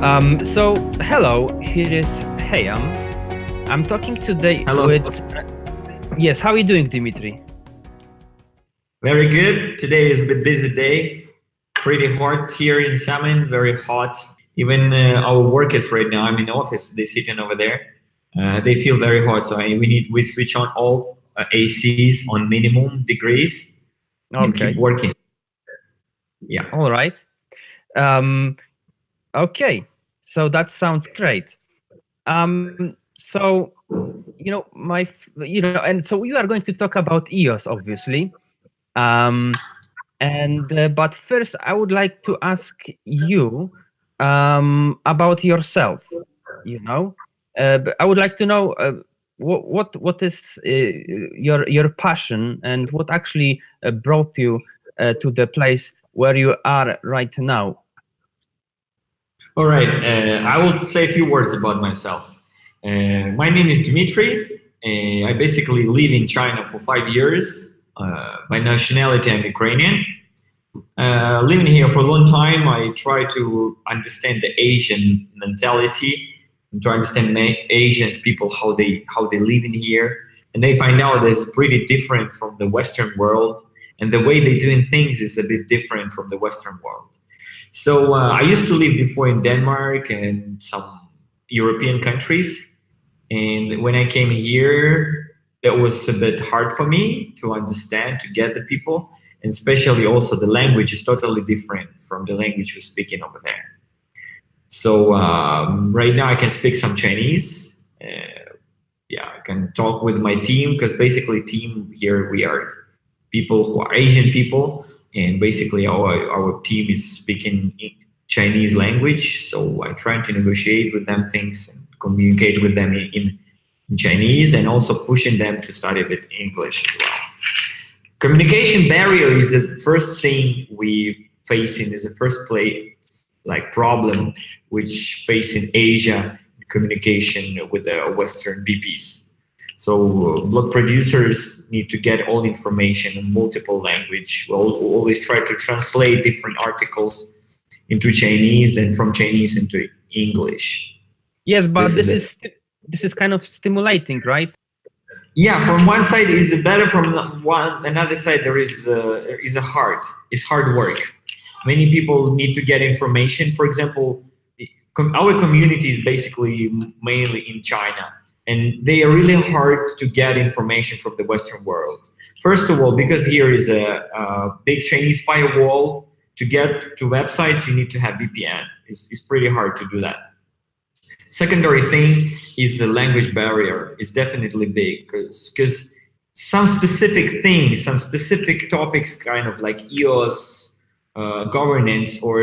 Hello, here is Heyam. I'm talking today Hello. with. Yes, how are you doing, Dmitri? Very good. Today is a bit busy day. Pretty hot here in Salmon, very hot. Even our workers right now, I'm in the office, they're sitting over there. They feel very hot, so we switch on all ACs on minimum degrees and keep Okay. working. Yeah. All right. Okay. So that sounds great. So and so we are going to talk about EOS, obviously. But first, I would like to ask you about yourself. I would like to know what is your passion and what actually brought you to the place where you are right now. All right. I will say a few words about myself. My name is Dmitri. I basically live in China for 5 years. By nationality, I'm Ukrainian. Living here for a long time, I try to understand the Asian mentality and to understand Asians people how they live in here, and they find out that it's pretty different from the Western world, and the way they're doing things is a bit different from the Western world. So I used to live before in Denmark and some European countries, and when I came here, it was a bit hard for me to understand, to get the people, and especially also the language is totally different from the language we're speaking over there. So right now I can speak some Chinese. Yeah, I can talk with my team because basically team here we are people who are Asian people, and basically our team is speaking Chinese language. So I'm trying to negotiate with them things and communicate with them in Chinese, and also pushing them to study a bit English as well. Communication barrier is the first thing we facing, is the first problem which face in Asia communication with the Western BPs. So blog producers need to get all information in multiple language. We'll always try to translate different articles into Chinese and from Chinese into English. Yes, but this is kind of stimulating, right? Yeah, from one side is better, from another side there is it's hard work. Many people need to get information. For example, our community is basically mainly in China, and they are really hard to get information from the Western world. First of all, because here is a big Chinese firewall. To get to websites, you need to have VPN. It's pretty hard to do that. Secondary thing is the language barrier. It's definitely big because some specific things, some specific topics, kind of like EOS, governance, or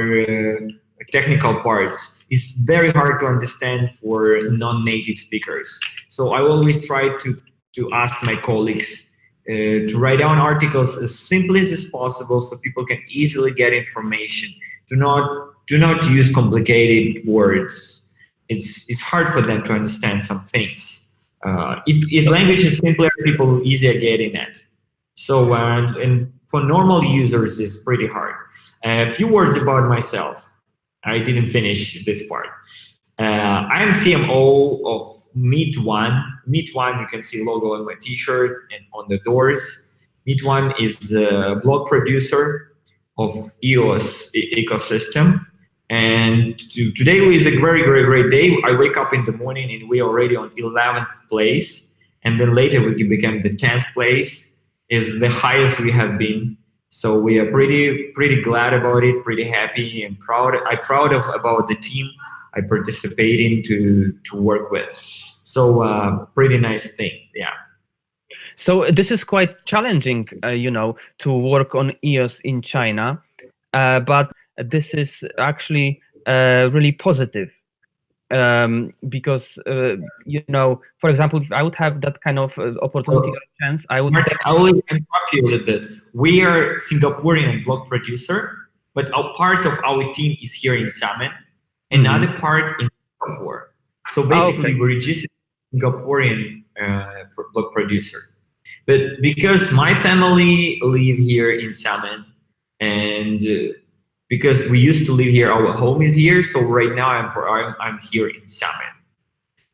technical parts, is very hard to understand for non-native speakers. So I always try to ask my colleagues to write down articles as simply as possible so people can easily get information. Do not use complicated words. It's hard for them to understand some things. If language is simpler, people easier getting it. So and for normal users, it's pretty hard. A few words about myself. I didn't finish this part. I am CMO of MEET.One. MEET.One, you can see logo on my T-shirt and on the doors. MEET.One is a blog producer of EOS ecosystem. And today is a very, very great day. I wake up in the morning and we're already on 11th place. And then later we can become the 10th place, is the highest we have been. So we are pretty glad about it, pretty happy and proud. I'm proud about the team I participate in to work with. So pretty nice thing, yeah. So this is quite challenging, to work on EOS in China, but this is actually really positive, because for example, if I would have that kind of opportunity or chance, I would. Martin, I will interrupt you a little bit. We are Singaporean blog producer, but a part of our team is here in Xiamen, another part in Singapore. So basically, we registered Singaporean blog producer. But because my family live here in Xiamen, and because we used to live here. Our home is here. So right now I'm here in Xiamen.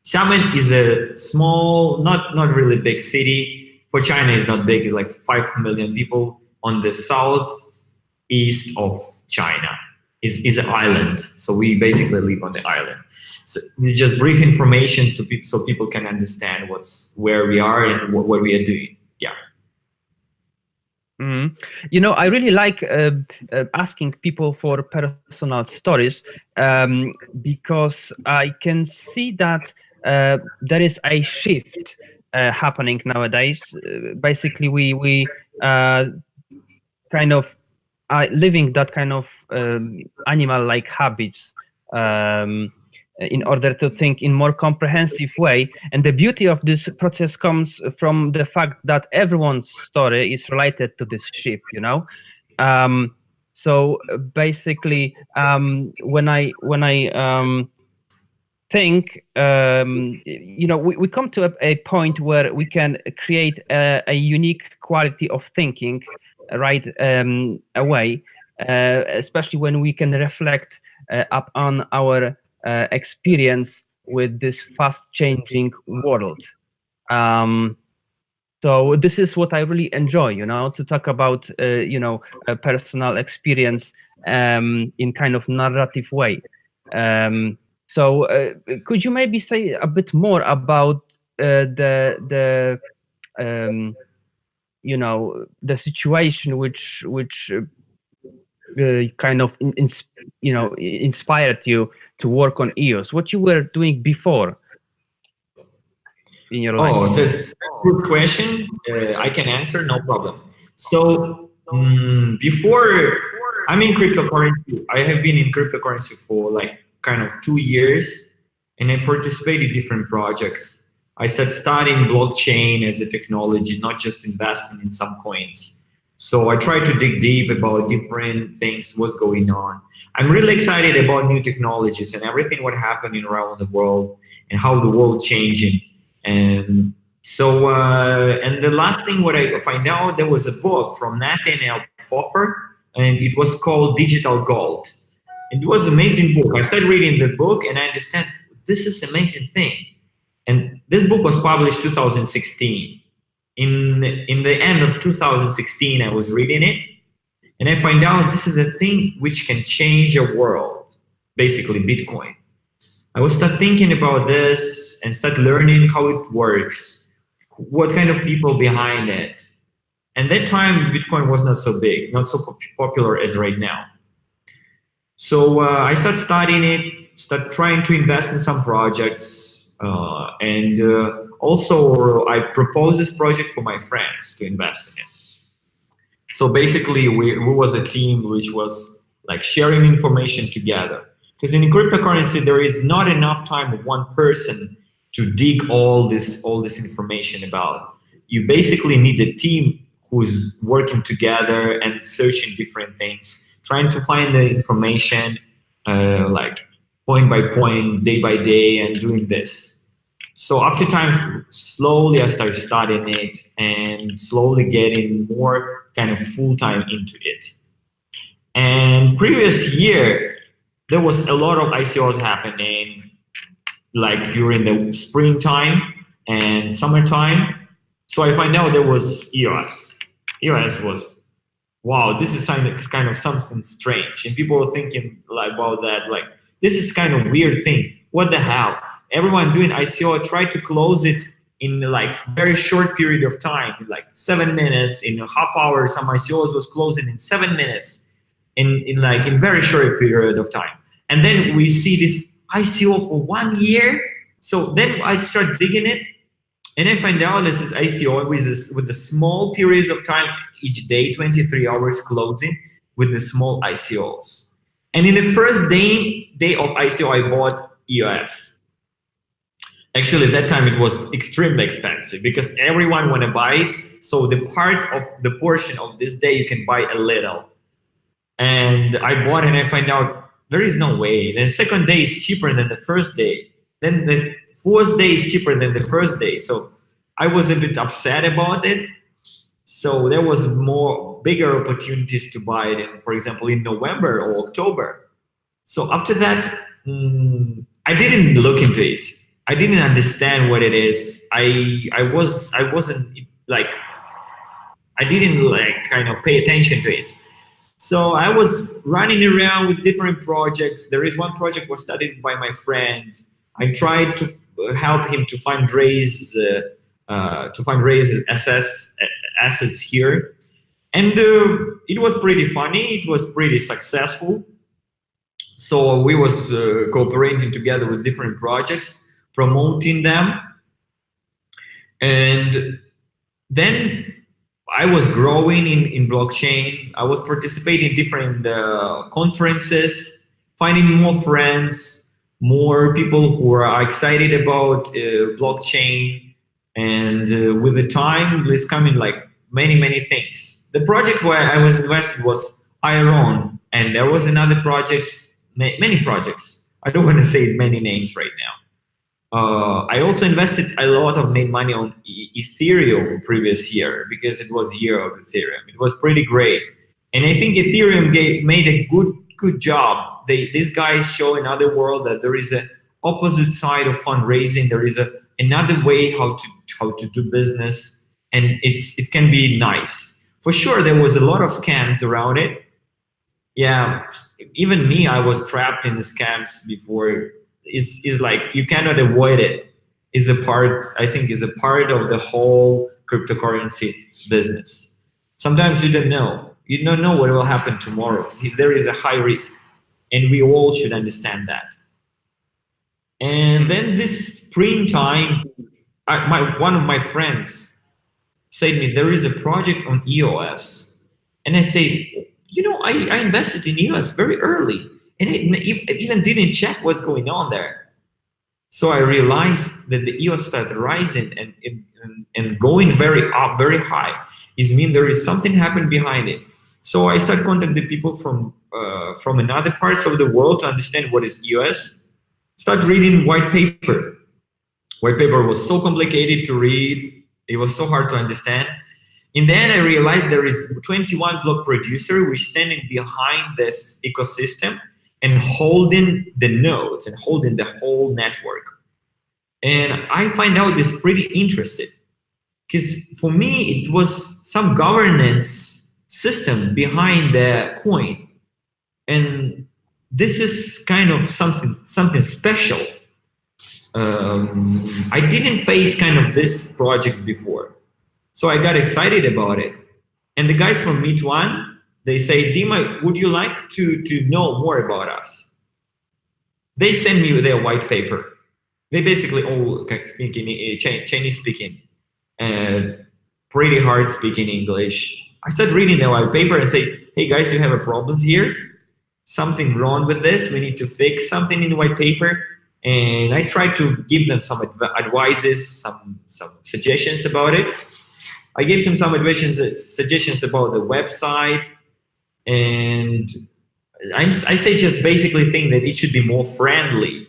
Xiamen is a small, not really big city. For China, it's not big. It's like 5 million people on the southeast of China. Is an island. So we basically live on the island. So it's just brief information to people so people can understand where we are and what we are doing. Yeah. Mm. You know, I really like asking people for personal stories because I can see that there is a shift happening nowadays. Basically, we kind of are living that kind of animal-like habits in order to think in more comprehensive way. And the beauty of this process comes from the fact that everyone's story is related to this ship, you know. So basically, when I think, you know, we come to a point where we can create a unique quality of thinking right away, especially when we can reflect upon our experience with this fast-changing world. So this is what I really enjoy, you know, to talk about, you know, a personal experience in kind of narrative way. So could you maybe say a bit more about the you know, the situation which kind of you know, inspired you to work on EOS? What you were doing before in your life? Oh, that's a good question. I can answer, no problem. So before I'm in cryptocurrency, I have been in cryptocurrency for like kind of 2 years, and I participate in different projects. I started studying blockchain as a technology, not just investing in some coins. So I try to dig deep about different things, what's going on. I'm really excited about new technologies and everything what happening around the world and how the world changing. And so, and the last thing what I find out, there was a book from Nathaniel Popper, and it was called Digital Gold. And it was an amazing book. I started reading the book, and I understand this is amazing thing. And this book was published 2016. In the end of 2016, I was reading it, and I find out this is a thing which can change your world, basically Bitcoin. I will start thinking about this and start learning how it works, what kind of people behind it. And that time, Bitcoin was not so big, not so popular as right now. So I start studying it, start trying to invest in some projects, and also I proposed this project for my friends to invest in it. So basically, we was a team which was like sharing information together. Because in cryptocurrency, there is not enough time of one person to dig all this information about. You basically need a team who's working together and searching different things, trying to find the information like point by point, day by day, and doing this. So after time, slowly I started studying it and slowly getting more kind of full-time into it. And previous year, there was a lot of ICOs happening, like during the springtime and summertime. So I find out there was EOS. EOS was, wow, this is kind of something strange. And people were thinking like about that, like, this is kind of weird thing. What the hell? Everyone doing ICO tried to close it in like very short period of time, like 7 minutes, in a half hour. Some ICOs was closing in 7 minutes, in very short period of time. And then we see this ICO for 1 year. So then I start digging it, and I find out this is ICO with the small periods of time each day, 23 hours closing with the small ICOs. And in the first day of ICO, I bought EOS. Actually, that time it was extremely expensive because everyone want to buy it. So the portion of this day, you can buy a little. And I bought it, and I find out there is no way. The second day is cheaper than the first day. Then the fourth day is cheaper than the first day. So I was a bit upset about it. So there was more bigger opportunities to buy it, for example, in November or October. So after that, I didn't look into it. I didn't understand what it is. I wasn't like I didn't like kind of pay attention to it. So I was running around with different projects. There is one project was studied by my friend. I tried to help him to fundraise assets here, and it was pretty funny. It was pretty successful. So we was cooperating together with different projects, promoting them, and then I was growing in blockchain. I was participating in different conferences, finding more friends, more people who are excited about blockchain. And with the time, there's coming like many things. The project where I was invested was Iron, and there was another project, many projects. I don't want to say many names right now. I also invested a lot of made money on Ethereum previous year because it was year of Ethereum. It was pretty great, and I think Ethereum made a good job. These guys show another world that there is a opposite side of fundraising. There is another way how to do business, and it can be nice. For sure, there was a lot of scams around it. Yeah, even me, I was trapped in the scams before. Is like you cannot avoid it. Is a part, I think, is a part of the whole cryptocurrency business. Sometimes you don't know. You don't know what will happen tomorrow. There is a high risk, and we all should understand that. And then this springtime, one of my friends said to me, there is a project on EOS. And I say, I invested in EOS very early, and it even didn't check what's going on there. So I realized that the EOS started rising and going very up, very high. It means there is something happened behind it. So I started contacting the people from another parts of the world to understand what is EOS. Start reading white paper. White paper was so complicated to read. It was so hard to understand. In the end, I realized there is 21 block producer which standing behind this ecosystem and holding the nodes and holding the whole network. And I find out this pretty interesting because for me, it was some governance system behind the coin. And this is kind of something special. I didn't face kind of this projects before. So I got excited about it. And the guys from MEET.One, they say, Dima, would you like to know more about us? They send me their white paper. They basically all speak in Chinese speaking and pretty hard speaking English. I start reading their white paper and say, hey guys, you have a problem here. Something wrong with this. We need to fix something in the white paper. And I try to give them some advices, some suggestions about it. I gave them some suggestions about the website, and I say just basically think that it should be more friendly.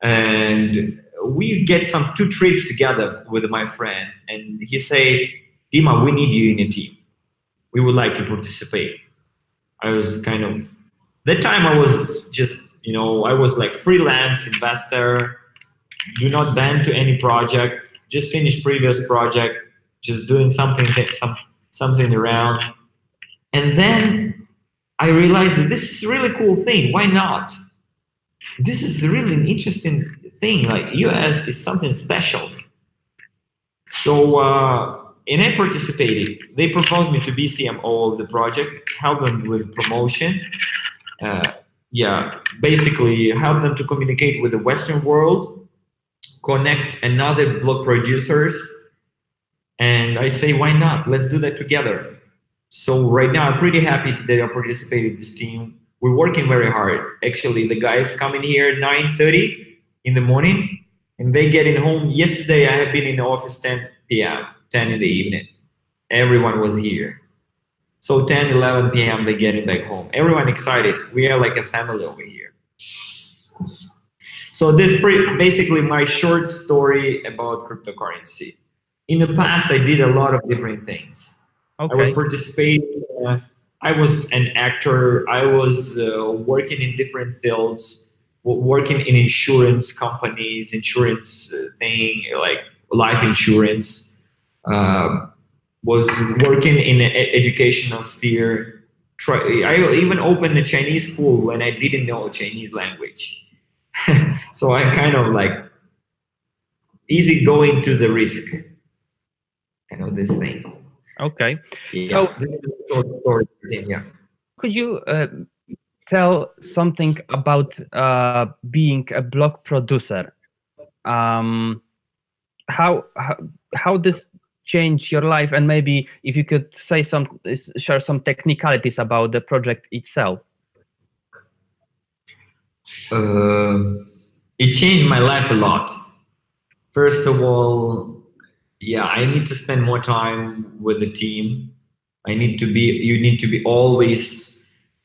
And we get two trips together with my friend, and he said, Dima, we need you in a team. We would like you to participate. I was kind of, that time I was just, I was like freelance investor, do not bend to any project, just finish previous project, just doing something around. And then I realized that this is a really cool thing. Why not? This is really an interesting thing. Like EOS is something special. So, and I participated. They proposed me to be CMO of the project, help them with promotion. Basically help them to communicate with the Western world, connect another block producers. And I say, why not? Let's do that together. So right now, I'm pretty happy that I participated in this team. We're working very hard. Actually, the guys come in here at 9:30 in the morning, and they get in home. Yesterday, I have been in the office 10 p.m., 10 in the evening. Everyone was here. So 10, 11 p.m., they're getting back home. Everyone excited. We are like a family over here. So this is basically my short story about cryptocurrency. In the past, I did a lot of different things. I was Okay. participating. I was an actor. I was working in different fields, working in insurance companies, insurance thing like life insurance. Uh, was working in an educational sphere. I even opened a Chinese school when I didn't know Chinese language. So I'm kind of like easy going to the risk, kind of this thing. Okay. Yeah, So this is a short story thing. Yeah. could you tell something about being a blog producer? Um, how this changed your life, and maybe if you could say share some technicalities about the project itself. Uh, it changed my life a lot. First of all, yeah, I need to spend more time with the team. You need to be always,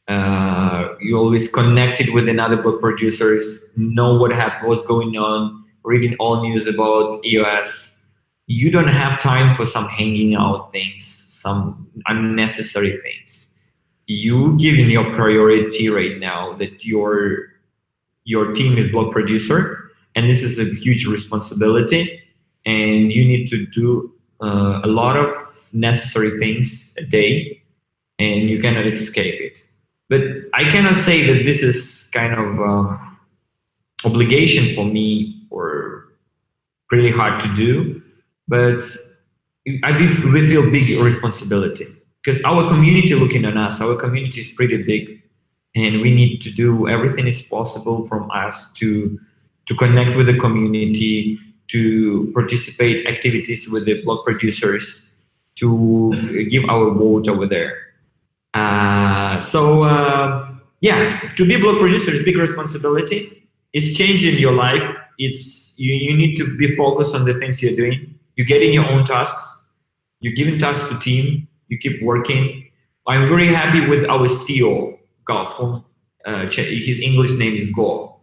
you always connected with another book producers, know what's going on, reading all news about EOS. You don't have time for some hanging out things, some unnecessary things. You giving your priority right now that your team is blog producer, and this is a huge responsibility, and you need to do a lot of necessary things a day, and you cannot escape it. But I cannot say that this is kind of obligation for me or pretty hard to do, but we feel big responsibility because our community looking on us. Our community is pretty big, and we need to do everything is possible from us to connect with the community, to participate activities with the blog producers, to give our vote over there. Yeah, to be blog producer is big responsibility. It's changing your life. You need to be focused on the things you're doing. You're getting your own tasks. You're giving tasks to team. You keep working. I'm very happy with our CEO, Gao. His English name is Go.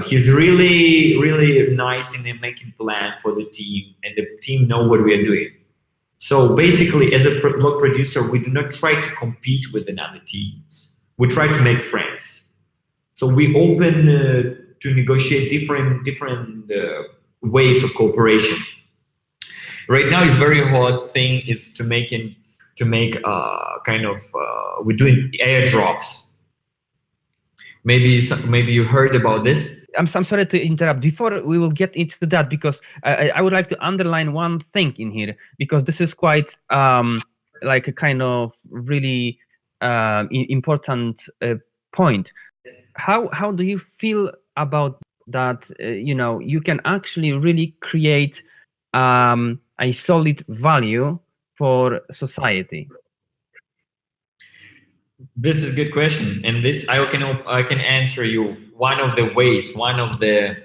He's really nice in making plan for the team, and the team know what we are doing. So basically, as a blog producer, we do not try to compete with another teams. We try to make friends. So we open to negotiate different ways of cooperation. Right now, it's very hard thing is to make kind of we're doing airdrops. Maybe you heard about this. I'm sorry to interrupt. Before we will get into that, because I would like to underline one thing in here, because this is quite like a kind of really important point. How do you feel about that? You can actually really create a solid value for society. This is a good question, and this I can answer you one of the ways, one of the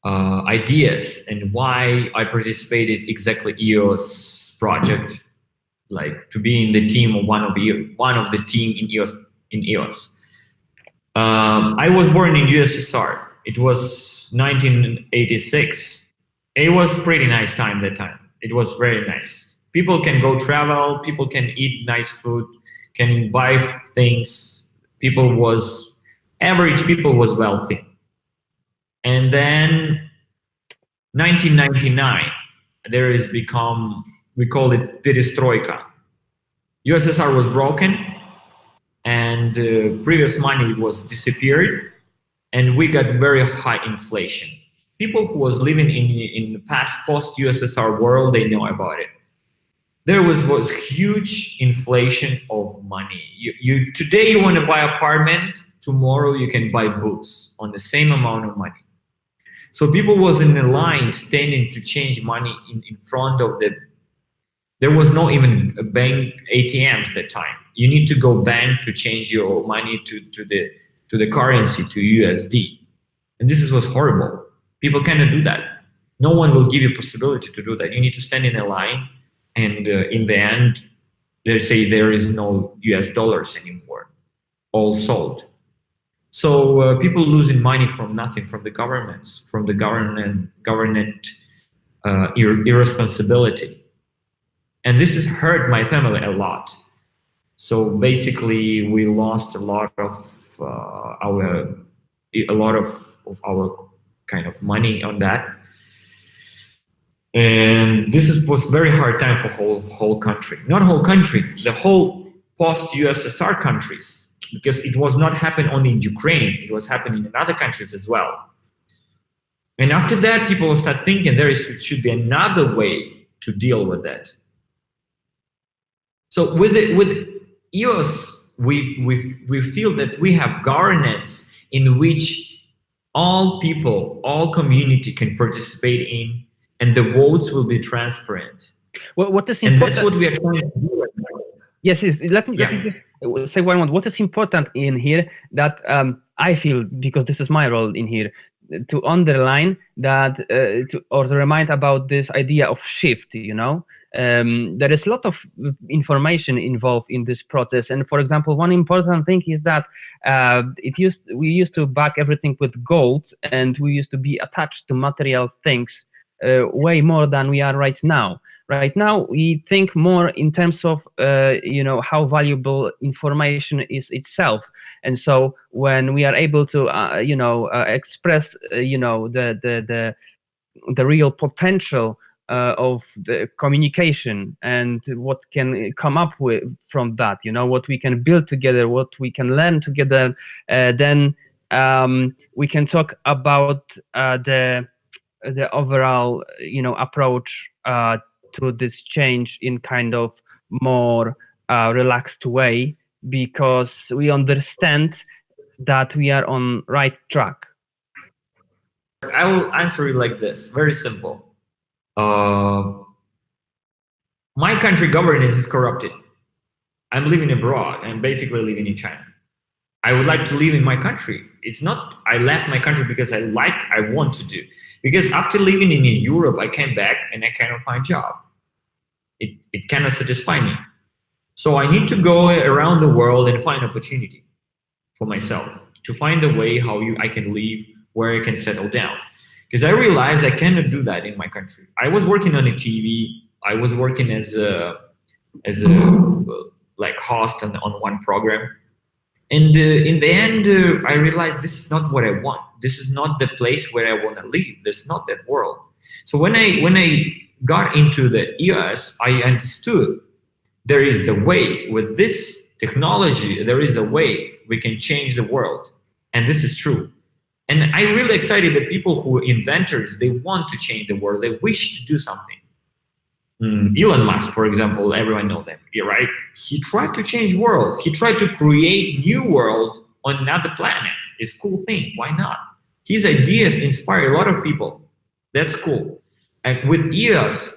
ideas, and why I participated exactly EOS project, like to be in the team of one of the team in EOS. I was born in USSR. It was 1986. It was pretty nice time that time. It was very nice. People can go travel. People can eat nice food. Can buy things. Average people was wealthy. And then 1999, there is become, we call it perestroika. USSR was broken, and previous money was disappeared, and we got very high inflation. People who was living in the past post USSR world, they know about it. There was huge inflation of money. Today you want to buy apartment, tomorrow you can buy books on the same amount of money. So people was in the line standing to change money in front of there was no even a bank ATMs at that time. You need to go bank to change your money to the currency, to USD. And was horrible. People cannot do that. No one will give you possibility to do that. You need to stand in a line, and in the end, they say there is no US dollars anymore, all sold. So people losing money from nothing, from the governments, from the government irresponsibility. And this has hurt my family a lot. So basically, we lost a lot of our kind of money on that, and was very hard time for whole country. Not whole country, the whole post-USSR countries, because it was not happening only in Ukraine, it was happening in other countries as well. And after that, people will start thinking should be another way to deal with that. So with EOS, we feel that we have governance in which all people, all community can participate in, and the votes will be transparent. Well, what is important? And that's what we are trying to do right now. Yes, let me just say one more. What is important in here that I feel, because this is my role in here, to underline that or to remind about this idea of shift. You know, there is a lot of information involved in this process, and for example, one important thing is that we used to back everything with gold, and we used to be attached to material things way more than we are right now. Right now, we think more in terms of how valuable information is itself, and so when we are able to express the real potential of the communication and what can come up with from that, what we can build together, what we can learn together, then we can talk about the overall approach to this change in kind of more relaxed way, because we understand that we are on right track. I will answer it like this, very simple. My country governance is corrupted. I'm living abroad. I'm basically living in China. I would like to live in my country. It's not I left my country because I want to do. Because after living in Europe, I came back and I cannot find a job. It cannot satisfy me. So I need to go around the world and find opportunity for myself, to find a way how I can live, where I can settle down. Because I realized I cannot do that in my country. I was working on a TV. I was working as a like host on one program. And in the end, I realized this is not what I want. This is not the place where I want to live. This is not that world. So when I got into the EOS, I understood there is the way. With this technology, there is a way we can change the world. And this is true. And I'm really excited that people who are inventors, they want to change the world. They wish to do something. Elon Musk, for example, everyone knows him, right? He tried to change world. He tried to create new world on another planet. It's a cool thing. Why not? His ideas inspire a lot of people. That's cool. And with EOS,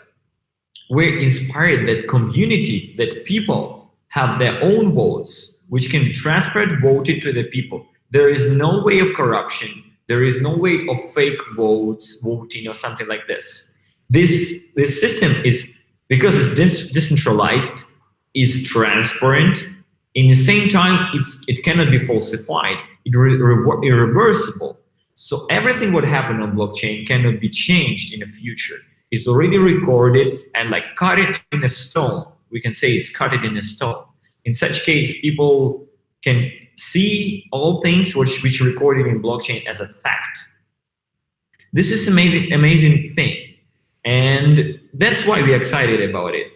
we're inspired that community, that people have their own votes, which can be transparent, voted to the people. There is no way of corruption. There is no way of fake voting or something like this. This system is, because it's decentralized, is transparent. In the same time, it cannot be falsified. It's irreversible. So everything what happened on blockchain cannot be changed in the future. It's already recorded and like cut it in a stone. We can say it's cut it in a stone. In such case, people can see all things which are recorded in blockchain as a fact. This is amazing thing. And that's why we're excited about it.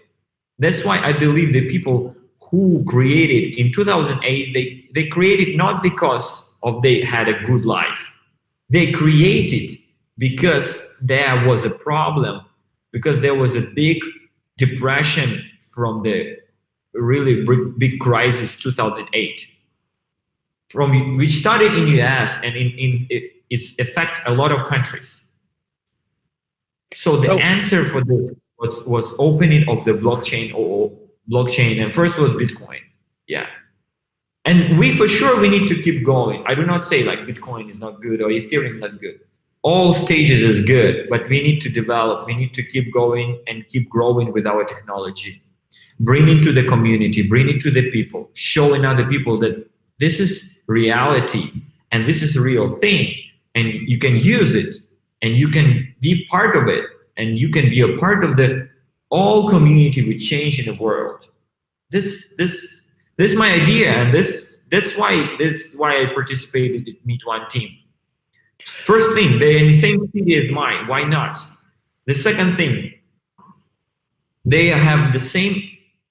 That's why I believe the people who created in 2008, they created not because they had a good life. They created because there was a problem, because there was a big depression from the really big crisis 2008, which started in US and it's affect a lot of countries. So the answer for this was opening of the blockchain and first was Bitcoin. Yeah. And we for sure we need to keep going. I do not say like Bitcoin is not good or Ethereum not good. All stages is good, but we need to develop, we need to keep going and keep growing with our technology. Bring it to the community, bring it to the people, showing other people that this is reality and this is a real thing and you can use it and you can be part of it and you can be a part of the all community will change in the world. This is my idea, and that's why I participated in MEET.One team. First thing, they're in the same city as mine. Why not? The second thing, they have the same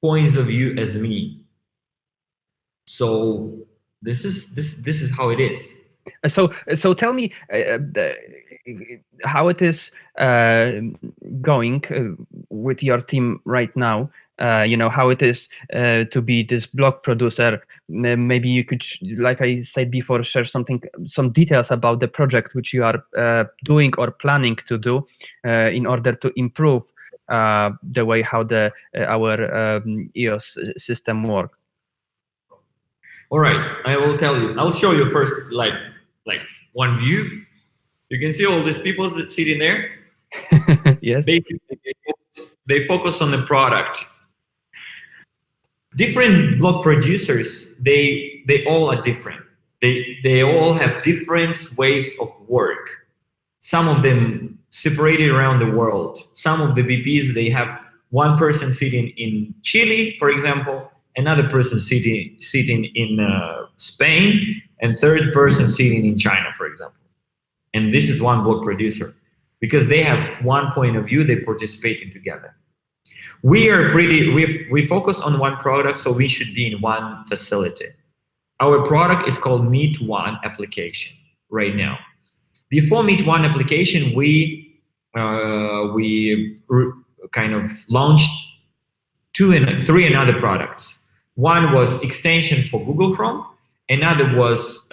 points of view as me. So this is how it is. So tell me how it is going with your team right now. How it is to be this blog producer. Maybe you could, like I said before, share some details about the project which you are doing or planning to do in order to improve the way how our EOS system works. All right, I will tell you. I'll show you first, like one view. You can see all these people that sitting there. Yes. They focus on the product. Different blog producers, they all are different. They all have different ways of work. Some of them separated around the world. Some of the VPs, they have one person sitting in Chile, for example, another person sitting in Spain, and third person sitting in China, for example. And this is one blog producer. Because they have one point of view, they participating together. We focus on one product, so we should be in one facility. Our product is called MEET.One application right now. Before MEET.One application, we kind of launched three another products. One was extension for Google Chrome. Another was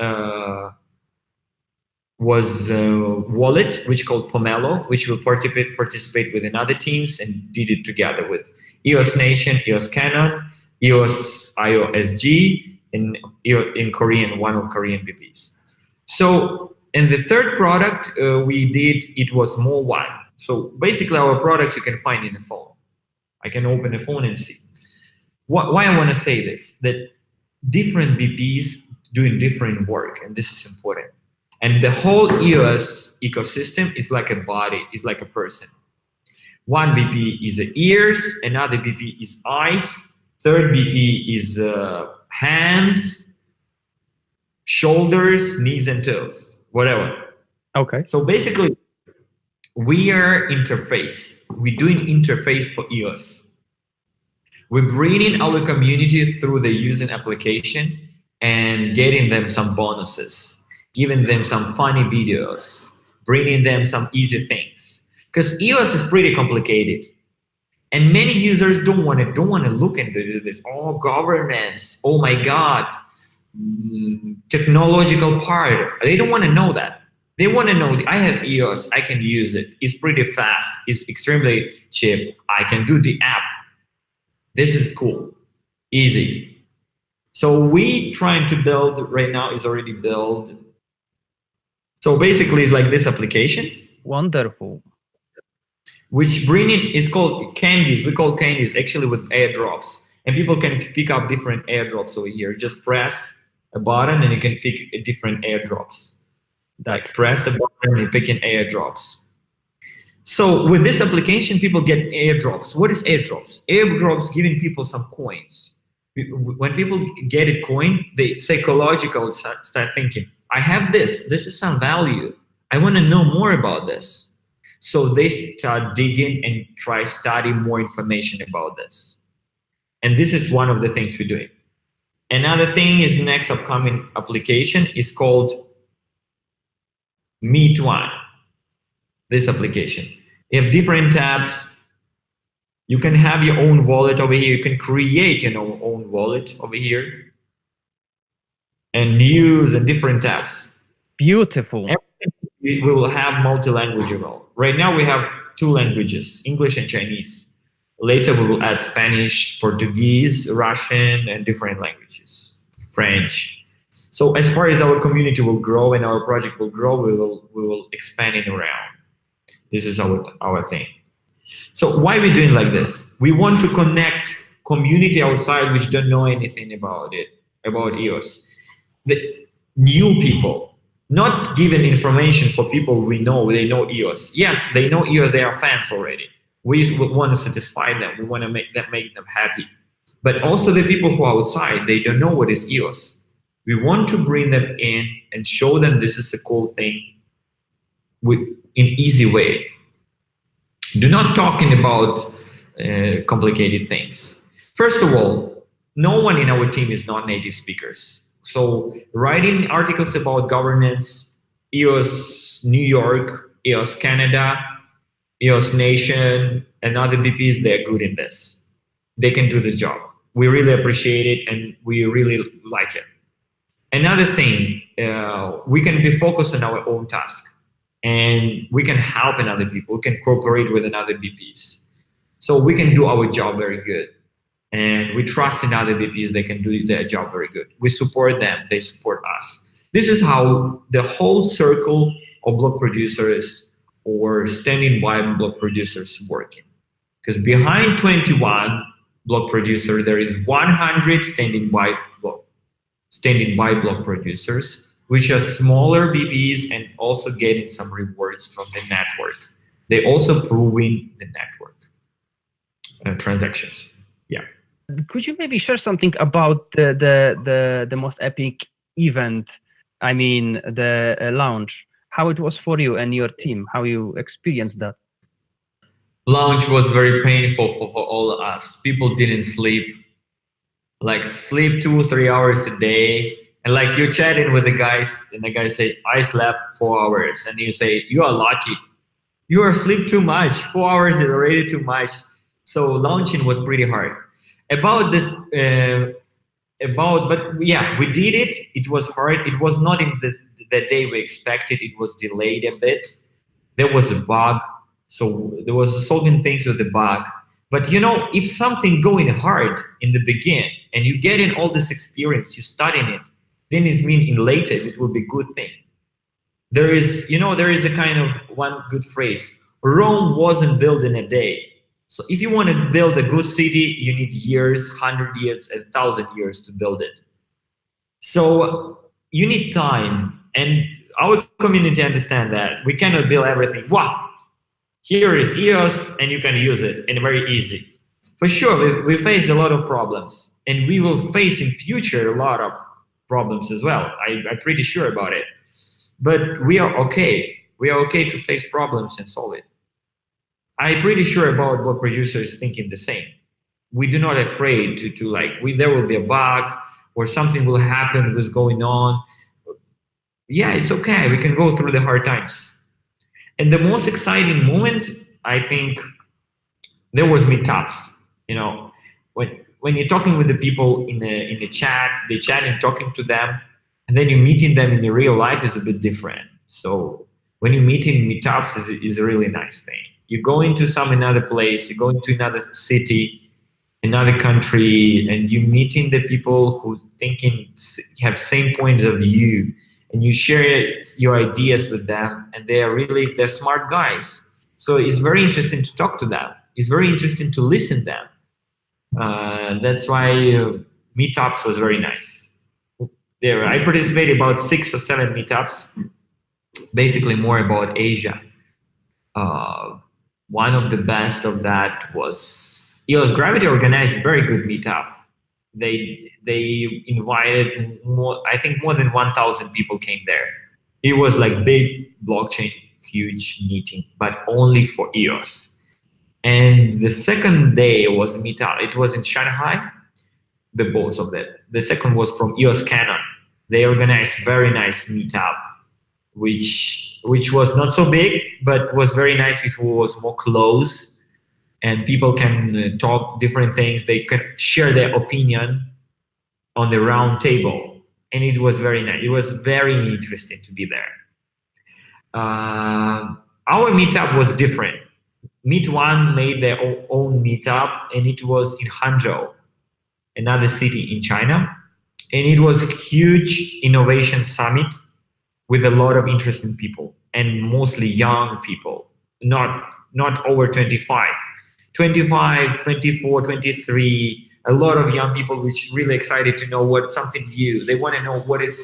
wallet, which called Pomelo, which will participate with another teams and did it together with EOS Nation, EOS Canon, EOS IOSG, and in Korean, one of Korean VPs. So, and the third product we did, it was more.one. So basically our products you can find in the phone. I can open the phone and see. Why I want to say this, that different VPs doing different work, and this is important. And the whole EOS ecosystem is like a body, is like a person. One BP is the ears, another BP is eyes, third BP is hands, shoulders, knees and toes, whatever. Okay. So basically, we are interface. We're doing interface for EOS. We're bringing our community through the using application and getting them some bonuses, giving them some funny videos, bringing them some easy things. Because EOS is pretty complicated. And many users don't want to look into this. Oh, governance, oh my God, technological part. They don't want to know that. They want to know, I have EOS, I can use it. It's pretty fast, it's extremely cheap. I can do the app. This is cool, easy. So we trying to build, right now is already built. So basically it's like this application. Wonderful. Which is called candies. We call candies actually with airdrops. And people can pick up different airdrops over here. Just press a button and you can pick different airdrops. Like press a button and you pick in airdrops. So with this application, people get airdrops. What is airdrops? Airdrops giving people some coins. When people get a coin, they psychological start thinking, I have this is some value. I want to know more about this. So they start digging and try studying more information about this. And this is one of the things we're doing. Another thing is next upcoming application is called MEET.One. This application. You have different tabs. You can have your own wallet over here. You can create your own wallet over here. And news and different tabs. Beautiful. We will have multi-language role. Right now we have 2 languages, English and Chinese. Later we will add Spanish, Portuguese, Russian, and different languages, French. So as far as our community will grow and our project will grow, we will expand it around. This is our thing. So why are we doing like this? We want to connect community outside which don't know anything about EOS. The new people, not giving information for people we know, they know EOS. Yes, they know EOS, they are fans already. We want to satisfy them. We want to make them happy. But also the people who are outside, they don't know what is EOS. We want to bring them in and show them this is a cool thing with in easy way. Do not talking about complicated things. First of all, no one in our team is non-native speakers. So writing articles about governance, EOS New York, EOS Canada, EOS Nation, and other BPs, they're good in this. They can do this job. We really appreciate it and we really like it. Another thing, we can be focused on our own task and we can help another people. We can cooperate with another BPs. So we can do our job very good. And we trust in other BPs, they can do their job very good. We support them, they support us. This is how the whole circle of blog producers or standing by blog producers working. Because behind 21 blog producer, there is 100 standing by blog producers, which are smaller BPs and also getting some rewards from the network. They also proving the network transactions. Yeah. Could you maybe share something about the most epic event? I mean, the launch. How it was for you and your team? How you experienced that? Launch was very painful for all of us. People didn't sleep. Like sleep 2-3 hours a day. And like you're chatting with the guys, and the guys say, I slept 4 hours. And you say, you are lucky. You are asleep too much. 4 hours is already too much. So launching was pretty hard. About this, but yeah, we did it. It was hard. It was not in the day we expected. It was delayed a bit. There was a bug. So there was solving things with the bug. But you know, if something going hard in the beginning and you get in all this experience, you studying it, then it means in later it will be a good thing. There is a kind of one good phrase. Rome wasn't built in a day. So if you want to build a good city, you need years, 100 years, 1,000 years to build it. So you need time, and our community understand that. We cannot build everything. Wow, here is EOS, and you can use it, and very easy. For sure, we faced a lot of problems, and we will face in future a lot of problems as well. I'm pretty sure about it. But we are okay. We are okay to face problems and solve it. I'm pretty sure about what producers thinking the same. We do not afraid to like, there will be a bug or something will happen, what's going on. Yeah, it's okay. We can go through the hard times. And the most exciting moment, I think, there was meetups. You know, when you're talking with the people in the chat, they chat and talking to them, and then you're meeting them in the real life is a bit different. So when you meet in meetups is a really nice thing. You go into another place, you go into another city, another country, and you meeting the people who have same points of view, and you share your ideas with them, and they're smart guys. So it's very interesting to talk to them. It's very interesting to listen to them. That's why meetups was very nice. I participated about 6 or 7 meetups, basically more about Asia. One of the best of that was EOS Gravity organized a very good meetup. They invited more than 1,000 people came there. It was like big blockchain, huge meeting, but only for EOS. And the second day was a meetup. It was in Shanghai, the both of that. The second was from EOS Canon. They organized very nice meetup, which was not so big, but was very nice. It was more close, and people can talk different things. They can share their opinion on the round table, and it was very nice. It was very interesting to be there. Our meetup was different. MEET.One made their own meetup, and it was in Hangzhou, another city in China, and it was a huge innovation summit with a lot of interesting people, and mostly young people, not over 25, 24, 23, a lot of young people which really excited to know what something new. They want to know what is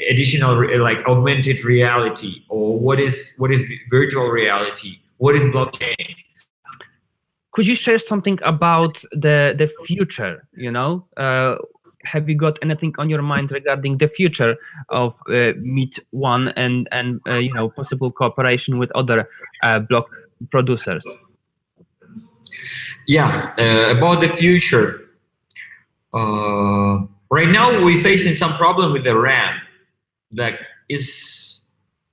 additional, like augmented reality, or what is virtual reality, what is blockchain. could you share something about the future? Have you got anything on your mind regarding the future of MEET.One and possible cooperation with other block producers? Yeah, about the future. Right now we're facing some problem with the RAM. Like is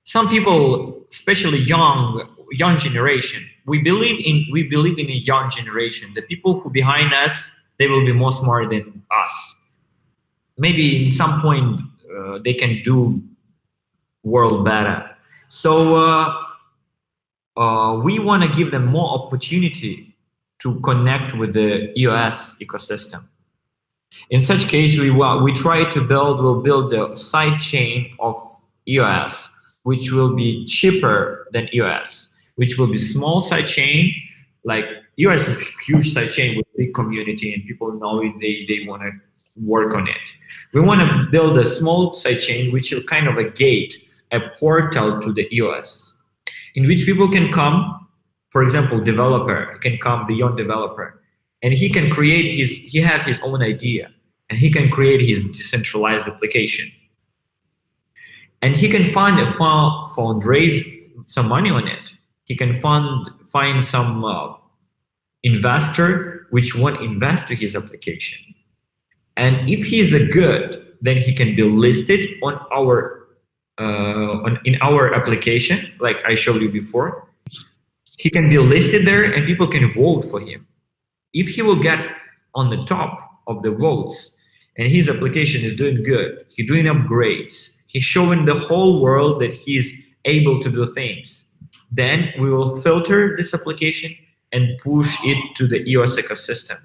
some people, especially young generation, we believe in a young generation. The people who behind us, they will be more smart than us. Maybe in some point they can do world better. So we want to give them more opportunity to connect with the EOS ecosystem. In such case, we try to build a side chain of EOS, which will be cheaper than EOS, which will be small side chain. Like EOS is a huge side chain with big community and people know it, they want to work on it. We want to build a small side chain, which is kind of a gate, a portal to the EOS, in which people can come. For example, developer can come, the young developer, and he can create he have his own idea, and he can create his decentralized application, and he can raise some money on it. He can find some investor which want invest to his application, and if he's a good, then he can be listed on our in our application, like I showed you before. He can be listed there and people can vote for him. If he will get on the top of the votes and his application is doing good, he's doing upgrades, he's showing the whole world that he's able to do things, then we will filter this application and push it to the EOS ecosystem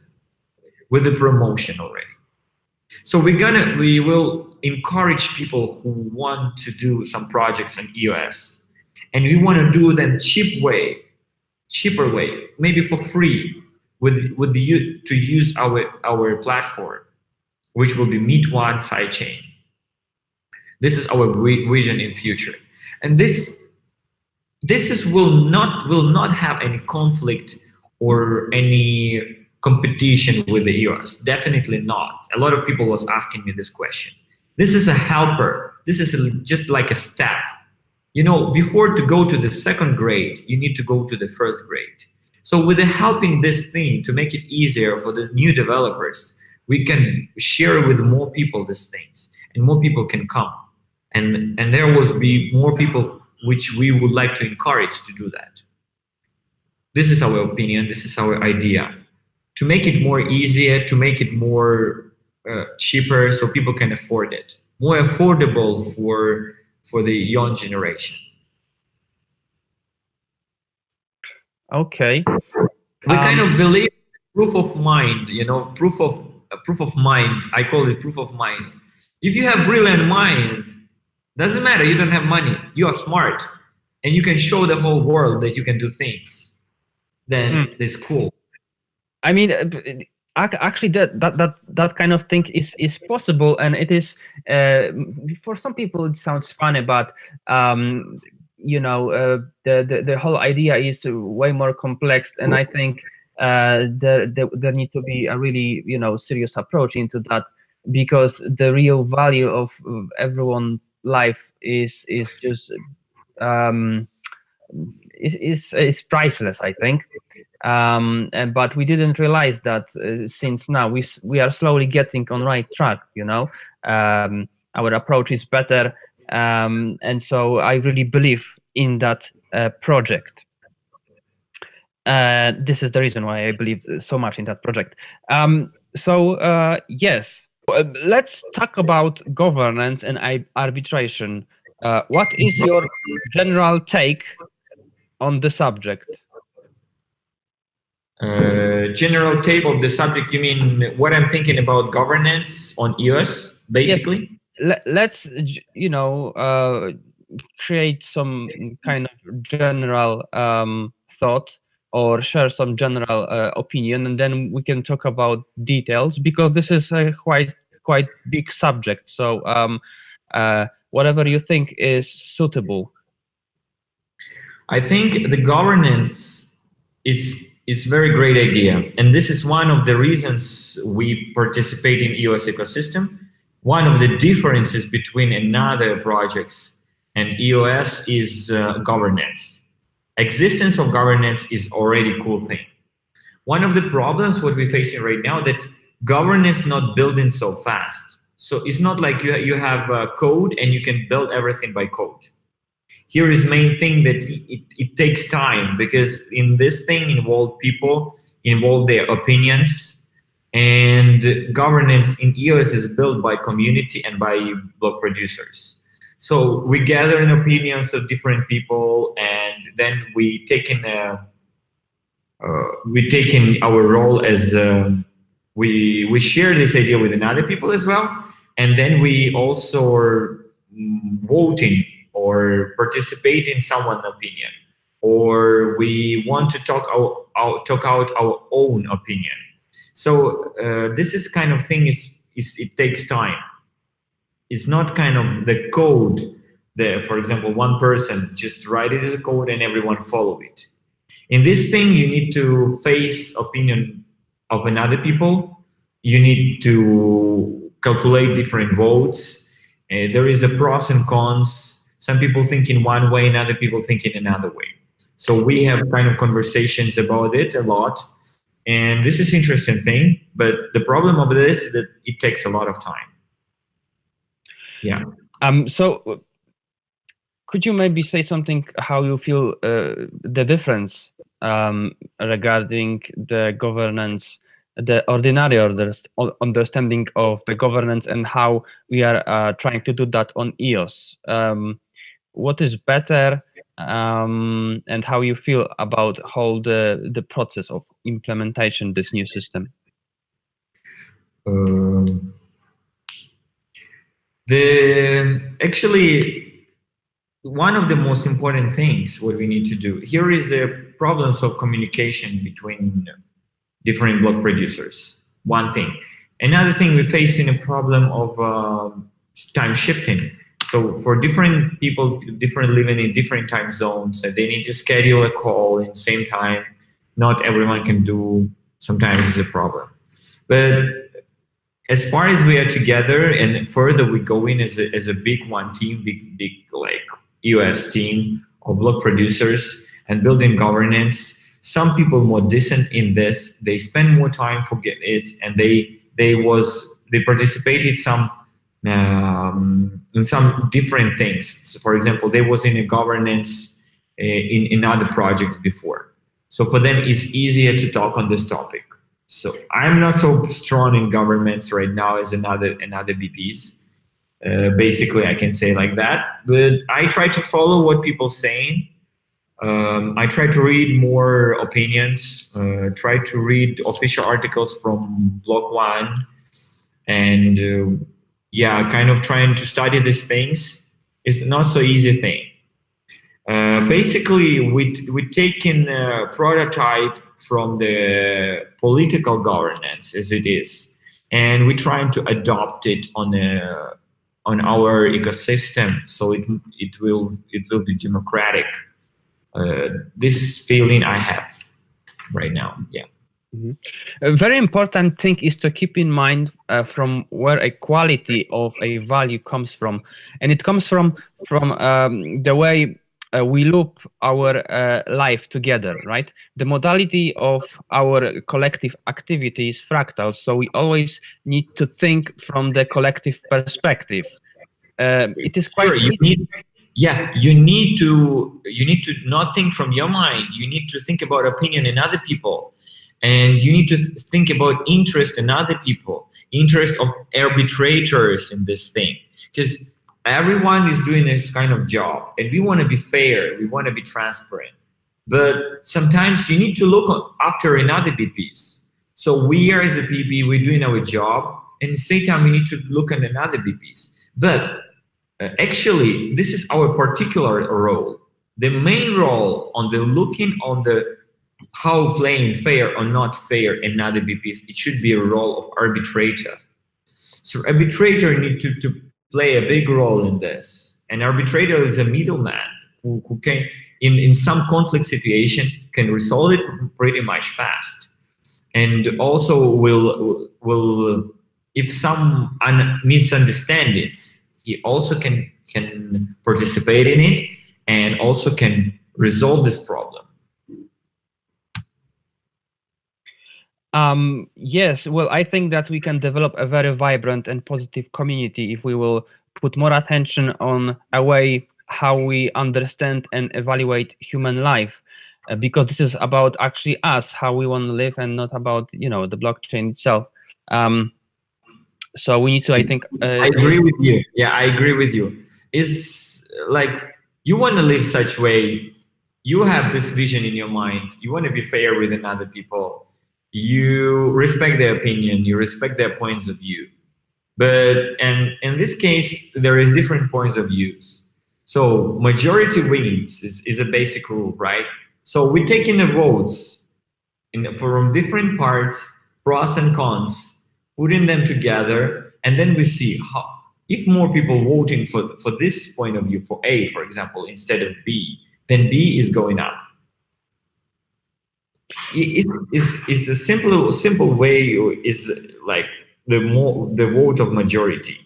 with the promotion already. So we will encourage people who want to do some projects on EOS, and we want to do them cheaper way, maybe for free, to use our platform, which will be MEET.One sidechain. This is our vision in future, and this will not have any conflict or any competition with the EOS. Definitely not. A lot of people was asking me this question. This is a helper. This is just like a step. Before to go to the second grade, you need to go to the first grade. So with the helping this thing to make it easier for the new developers, we can share with more people these things, and more people can come. And there will be more people which we would like to encourage to do that. This is our opinion. This is our idea. To make it more easier, to make it more cheaper so people can afford it. More affordable for the young generation. Okay. We kind of believe proof of mind, proof of mind. I call it proof of mind. If you have brilliant mind, doesn't matter, you don't have money, you are smart, and you can show the whole world that you can do things, then it's cool. I mean, actually, that kind of thing is possible, and it is for some people it sounds funny, but the whole idea is way more complex, and I think there need to be a really serious approach into that, because the real value of everyone's life is just is priceless, I think. But we didn't realize that since now we are slowly getting on right track. Our approach is better, and so I really believe in that project. This is the reason why I believe so much in that project. Yes, let's talk about governance and arbitration. What is your general take on the subject? General take of the subject, you mean what I'm thinking about governance on EOS, basically? Yes. Let's create some kind of general thought, or share some general opinion, and then we can talk about details, because this is a quite big subject. So whatever you think is suitable. I think the governance, it's It's very great idea, and this is one of the reasons we participate in EOS ecosystem. One of the differences between another projects and EOS is governance. Existence of governance is already a cool thing. One of the problems what we're facing right now that governance not building so fast. So it's not like you have code and you can build everything by code. Here is main thing that it takes time, because in this thing involve people, involve their opinions, and governance in EOS is built by community and by block producers. So we gather in opinions of different people, and then we take in our role as we share this idea with another people as well, and then we also are voting or participate in someone's opinion, or we want to talk out our own opinion. So this is kind of thing is it takes time. It's not kind of the code that, for example, one person just write it as a code and everyone follow it. In this thing, you need to face opinion of another people. You need to calculate different votes. There is a pros and cons. Some people think in one way, and other people think in another way. So we have kind of conversations about it a lot. And this is interesting thing, but the problem of this is that it takes a lot of time. Yeah. So could you maybe say something how you feel the difference regarding the governance, the ordinary understanding of the governance, and how we are trying to do that on EOS? What is better, and how you feel about how the process of implementation this new system? Actually, one of the most important things what we need to do here is problems of communication between different block producers. One thing. Another thing, we're facing a problem of time shifting. So for different people, different living in different time zones, they need to schedule a call in the same time. Not everyone can do. Sometimes it's a problem. But as far as we are together and further we go in as a big one team, big like EOS team of block producers and building governance, some people more distant in this, they spend more time forget it, and they participated in some different things. So for example, they was in a governance in other projects before. So for them, it's easier to talk on this topic. So I'm not so strong in governments right now as another BPs. Basically, I can say like that. But I try to follow what people saying. I try to read more opinions. Try to read official articles from Block.One, and yeah, kind of trying to study these things. It's not so easy thing. Basically, we taken a prototype from the political governance as it is, and we're trying to adopt it on our ecosystem, so it will be democratic. This feeling I have right now. Yeah. Mm-hmm. A very important thing is to keep in mind from where a quality of a value comes from, and it comes from the way we loop our life together, right? The modality of our collective activity is fractal, so we always need to think from the collective perspective. It is quite sure, you need to not think from your mind. You need to think about opinion in other people, and you need to think about interest in other people, interest of arbitrators in this thing, because everyone is doing this kind of job, and we want to be fair, we want to be transparent, but sometimes you need to look after another BPs. So we are as a BP, we're doing our job, and at the same time we need to look at another BPs. But actually, this is our particular role. The main role on the looking on the how playing fair or not fair in other BPs, it should be a role of arbitrator. So arbitrator need to play a big role in this. And arbitrator is a middleman who can in some conflict situation can resolve it pretty much fast, and also will if some misunderstandings, he also can participate in it and also can resolve this problem. Yes, well, I think that we can develop a very vibrant and positive community if we will put more attention on a way how we understand and evaluate human life, because this is about actually us, how we want to live, and not about, you know, the blockchain itself. So we need to, I think. I agree with you. Yeah, I agree with you. It's like you want to live such way. You have this vision in your mind. You want to be fair with another people. You respect their opinion. You respect their points of view. But and in this case, there is different points of views. So majority wins is a basic rule, right? So we take in the votes from different parts, pros and cons, putting them together, and then we see how, if more people voting for this point of view, for A, for example, instead of B, then B is going up. It's a simple way, is like the vote of majority.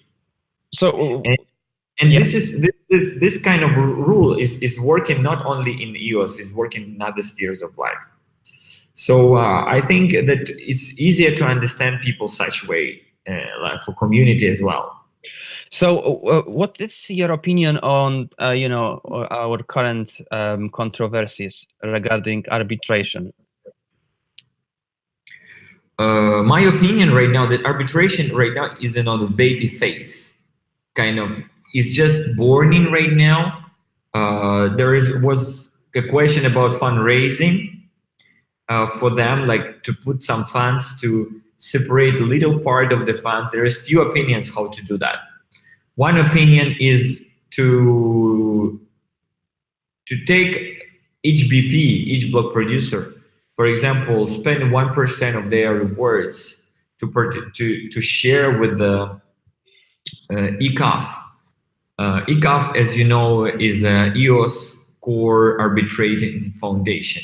So and yeah. This kind of rule is working not only in EOS, is working in other spheres of life. So I think that it's easier to understand people such way, like for community as well. So what is your opinion on you know, our current controversies regarding arbitration? My opinion right now, that arbitration right now is on the baby phase, kind of. It's just born in right now. There was a question about fundraising for them, like to put some funds to separate a little part of the fund. There is few opinions how to do that. One opinion is to take each BP, each block producer, for example, spend 1% of their rewards to share with the ECAF. ECAF, as you know, is EOS core arbitrating foundation,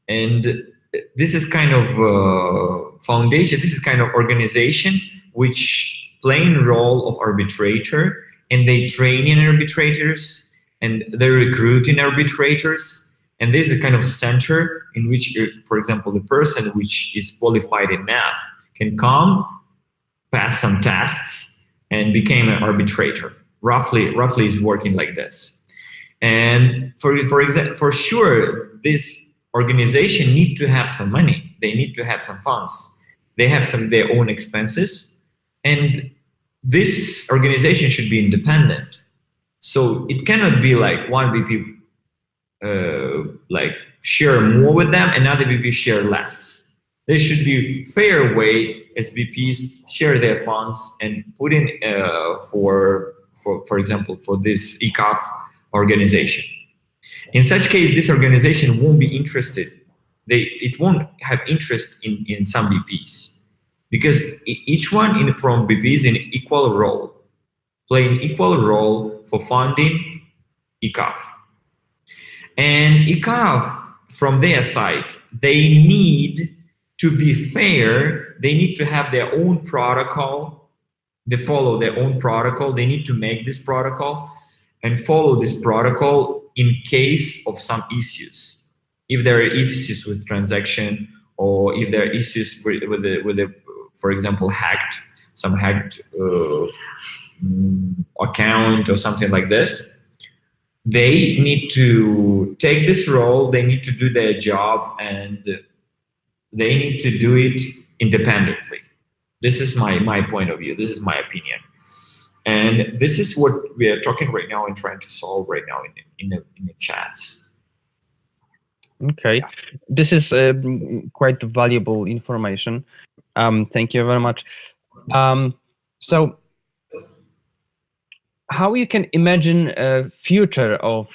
and this is kind of foundation. This is kind of organization which playing role of arbitrator, and they train in arbitrators and they recruit in arbitrators. And this is a kind of center in which, for example, the person which is qualified enough can come, pass some tests, and become an arbitrator. Roughly is working like this. And for sure, this organization need to have some money. They need to have some funds. They have their own expenses, and this organization should be independent. So it cannot be like one BP like share more with them, another BP share less. There should be fair way as BPs share their funds and put in for example, for this ECAF organization. In such case, this organization won't be interested. It won't have interest in some BPs, because each one from BPs in equal role, playing equal role for funding ECAF. And ECAF, from their side, they need to be fair. They need to have their own protocol. They follow their own protocol. They need to make this protocol and follow this protocol in case of some issues. If there are issues with transaction, or if there are issues with the for example, hacked account or something like this, they need to take this role. They need to do their job, and they need to do it independently. This is my point of view. This is my opinion. And this is what we are talking right now and trying to solve right now in the chats. Okay, this is quite valuable information. Thank you very much. So, how you can imagine a future of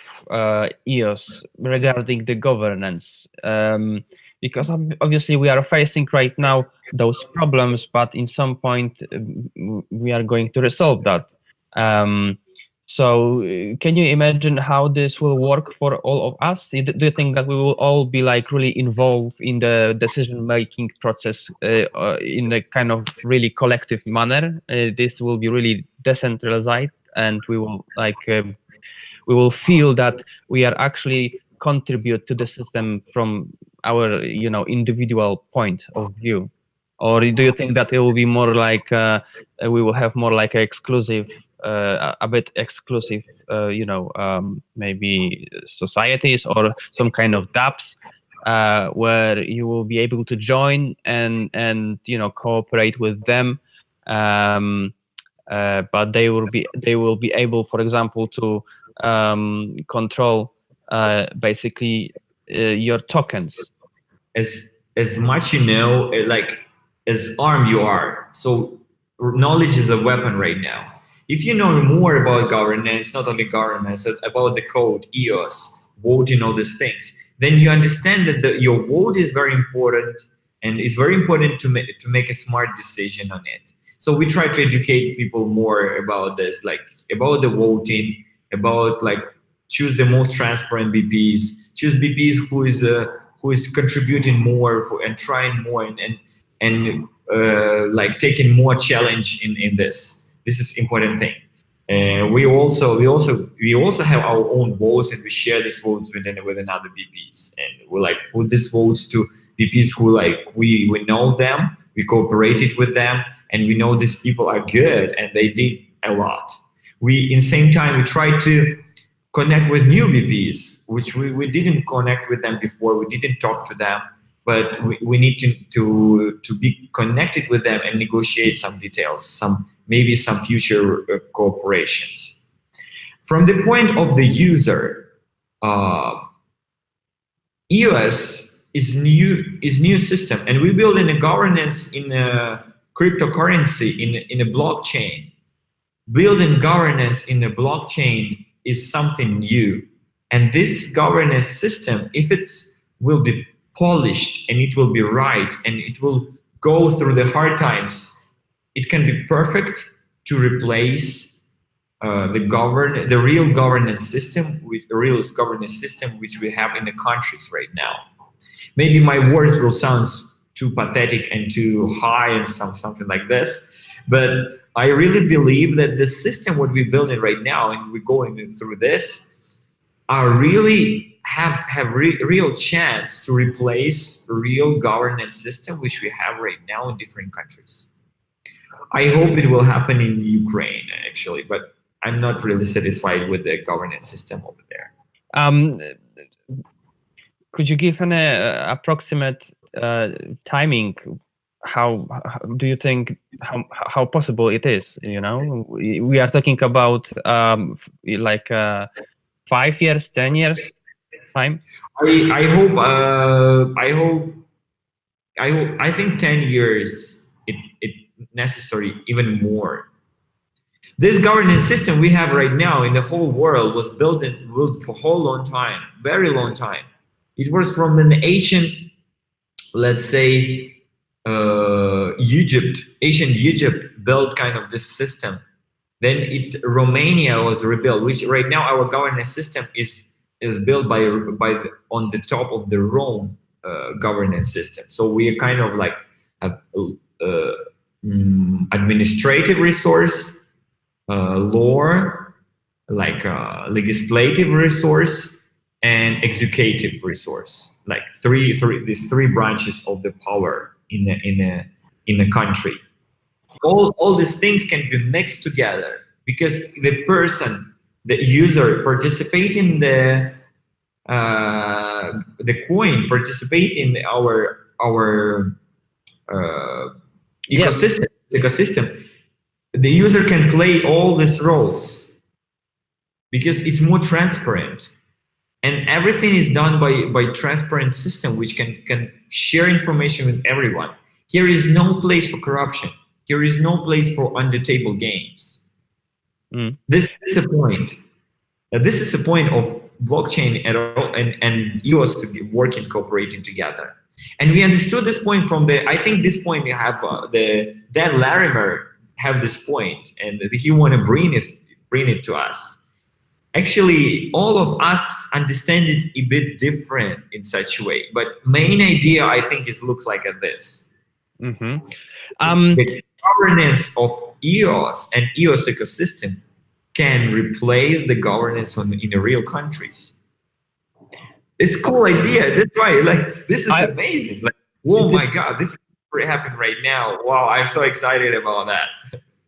EOS regarding the governance? Because obviously we are facing right now those problems, but in some point we are going to resolve that. So, can you imagine how this will work for all of us? Do you think that we will all be like really involved in the decision-making process in a kind of really collective manner? This will be really decentralized, and we will like we will feel that we are actually contribute to the system from our individual point of view. Or do you think that it will be more like we will have more like a exclusive a bit exclusive maybe societies or some kind of dApps where you will be able to join and cooperate with them, but they will be able, for example, to control basically your tokens. As much you know, like as armed you are. So knowledge is a weapon right now. If you know more about governance, not only governance, about the code, EOS, voting, all these things, then you understand that your vote is very important, and it's very important to make a smart decision on it. So we try to educate people more about this, like about the voting, about like choose the most transparent BPs, choose BPs who is contributing more and trying more and like taking more challenge in this. This is important thing. We also have our own votes, and we share these votes with another BPs, and we like put these votes to BPs who like we know them, we cooperated with them, and we know these people are good and they did a lot. We in same time we try to connect with new BPs, which we didn't connect with them before. We didn't talk to them, but we need to be connected with them and negotiate some details, maybe some future cooperations. From the point of the user, EOS is new system, and we build in a governance in a cryptocurrency in a blockchain. Building governance in a blockchain is something new, and this governance system, if it will be polished and it will be right and it will go through the hard times, it can be perfect to replace the real governance system which we have in the countries right now. Maybe my words will sound too pathetic and too high and something like this, but I really believe that the system what we're building right now and we're going through this are really have real chance to replace real governance system which we have right now in different countries. I hope it will happen in Ukraine actually, but I'm not really satisfied with the governance system over there. Could you give an approximate timing? How do you think how possible it is? We are talking about like 5 years, 10 years time. I think 10 years it necessary, even more. This governance system we have right now in the whole world was built for a whole long time, very long time. It was from an ancient, let's say, ancient Egypt built kind of this system. Then Romania was rebuilt, which right now our governance system is built on the top of the Rome governance system. So we are kind of like have administrative resource, law, like legislative resource, and executive resource, like these three branches of the power in a country. All these things can be mixed together because the user participate in the coin, participate in our ecosystem. The user can play all these roles because it's more transparent, and everything is done by transparent system which can share information with everyone. Here is no place for corruption. Here is no place for under-table games. This is the point. This is the point of blockchain and EOS to be working, cooperating together. And we understood this point I think this point we have Dan Larimer have this point, and he want to bring bring it to us. Actually, all of us understand it a bit different in such a way, but main idea I think is looks like this. The governance of EOS and EOS ecosystem can replace the governance in the real countries. It's a cool idea. That's why, like, this is amazing. Like, oh my God, this is happening right now. Wow, I'm so excited about that.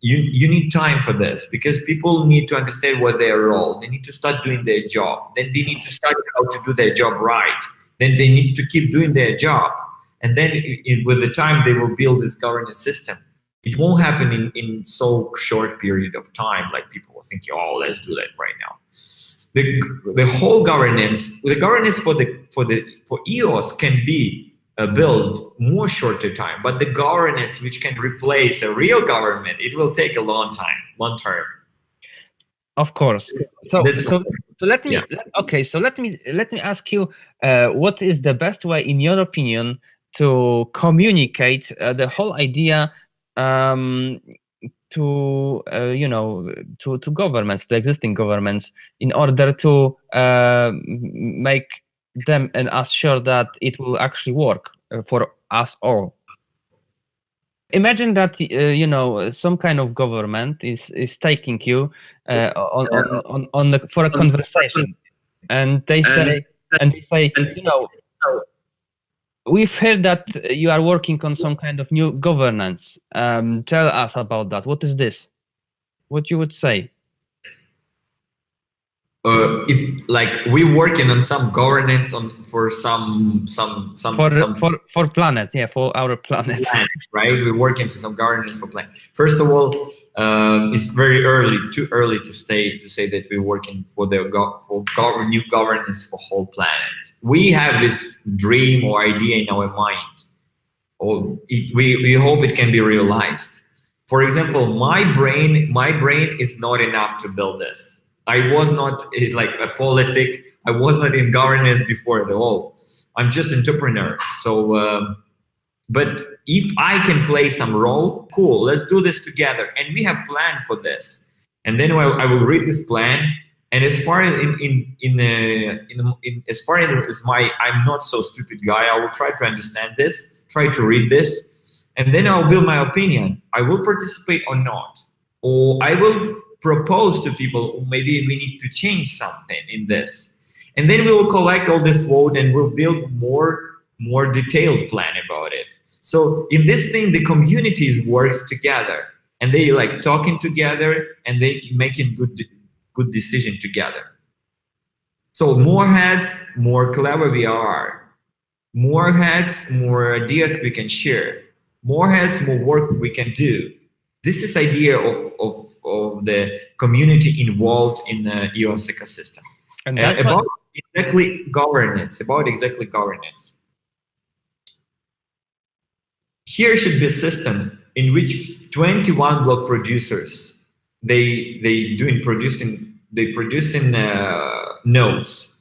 You need time for this because people need to understand what their role. They need to start doing their job. Then they need to study how to do their job right. Then they need to keep doing their job. And then with the time, they will build this governance system. It won't happen in so short period of time, like people are thinking, oh, let's do that right now. The whole governance, the governance for EOS can be built more shorter time, but the governance which can replace a real government, it will take a long time, long term. Of course. So let me let me ask you, what is the best way, in your opinion, to communicate the whole idea to you know, to governments, to existing governments, in order to make them and us sure that it will actually work for us all? Imagine that you know, some kind of government is taking you for a conversation, and they say, you know, we've heard that you are working on some kind of new governance. Tell us about that. What is this? What you would say? If like we're working on some governance for for planet, yeah, for our planet, right? We're working for some governance for planet. First of all, it's too early to say that we're working for new governance for whole planet. We have this dream or idea in our mind, or we hope it can be realized. For example, my brain is not enough to build this. I was not like a politic. I was not in governance before at all. I'm just an entrepreneur. So, but if I can play some role, cool. Let's do this together. And we have planned for this. And then I will read this plan. And as far as as far as I'm not so stupid guy, I will try to understand this, try to read this, and then I'll build my opinion. I will participate or not, or I will propose to people, maybe we need to change something in this, and then we will collect all this vote and we'll build more detailed plan about it. So in this thing, the communities works together and they like talking together and they making good decision together. So more heads, more clever we are. More heads, more ideas we can share. More heads, more work we can do. This is idea of the community involved in the EOS ecosystem. And about exactly governance. Here should be a system in which 21 block producers they producing nodes.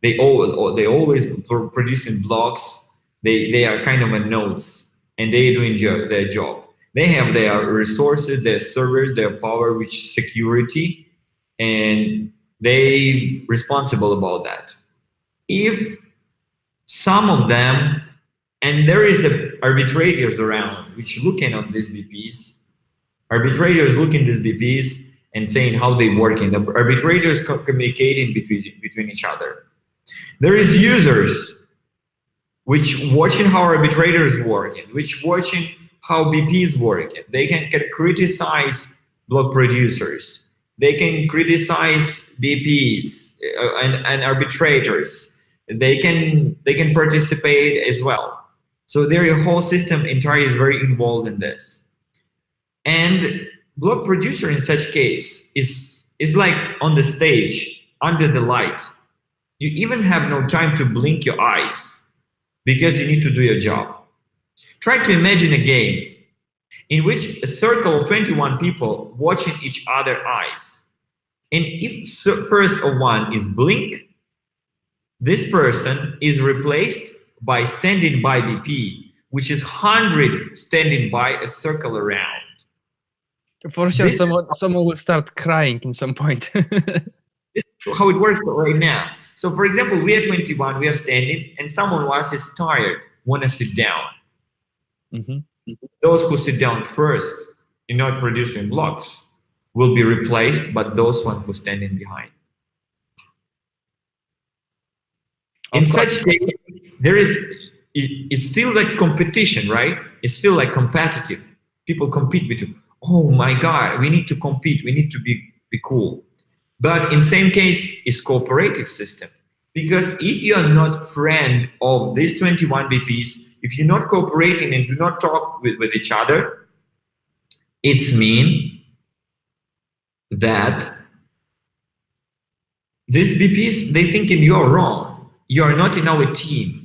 They always producing blocks. They are kind of a nodes, and they doing their job. They have their resources, their servers, their power, which security, and they responsible about that. If some of them, and there is arbitrators around which looking on these BPs, arbitrators looking at these BPs and saying how they working. The arbitrators communicating between each other. There is users which watching how arbitrators working, which watching how BPs working. They can criticize block producers. They can criticize BPs and arbitrators. They can participate as well. So their whole system entire is very involved in this. And block producer in such case is like on the stage under the light. You even have no time to blink your eyes because you need to do your job. Try to imagine a game in which a circle of 21 people watching each other eyes. And if first of one is blink, this person is replaced by standing by BP, which is 100 standing by a circle around. For sure, This someone will start crying in some point. is how it works right now. So for example, we are 21, we are standing, and someone was is tired, want to sit down. Mhm. Those who sit down first in not producing blocks will be replaced by those one who standing behind. In Of course. such case, there is it feels like competition, right? It feels like competitive. People compete between. Oh my God, we need to compete. We need to be cool. But in same case, it's cooperative system. Because if you are not friend of these 21 BPs, if you're not cooperating and do not talk with each other, it's mean that these BPs, they thinking you're wrong. You're not in our team.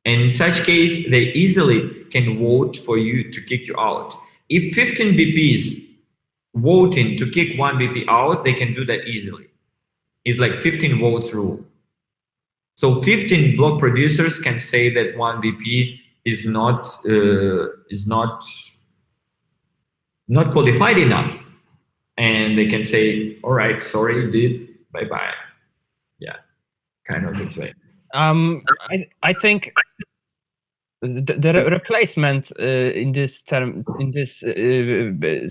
And in such case, they easily can vote for you to kick you out. If 15 BPs voting to kick one BP out, they can do that easily. It's like 15 votes rule. So 15 block producers can say that one BP is not qualified enough, and they can say, "All right, sorry, dude, bye bye." Yeah, kind of this way. I think the replacement in this term, in this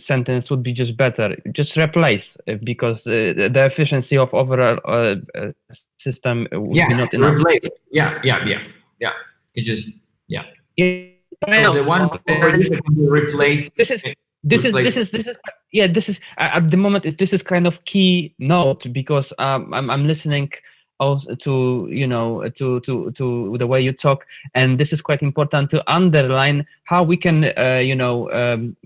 sentence would be just better. Just replace, because the efficiency of overall system would be not enough. Replace. Yeah. It's just yeah. Yeah, I So know. the one producer can be replaced. This is yeah, this is at the moment this is kind of key note, because I'm listening also to, you know, to the way you talk, and this is quite important to underline how we can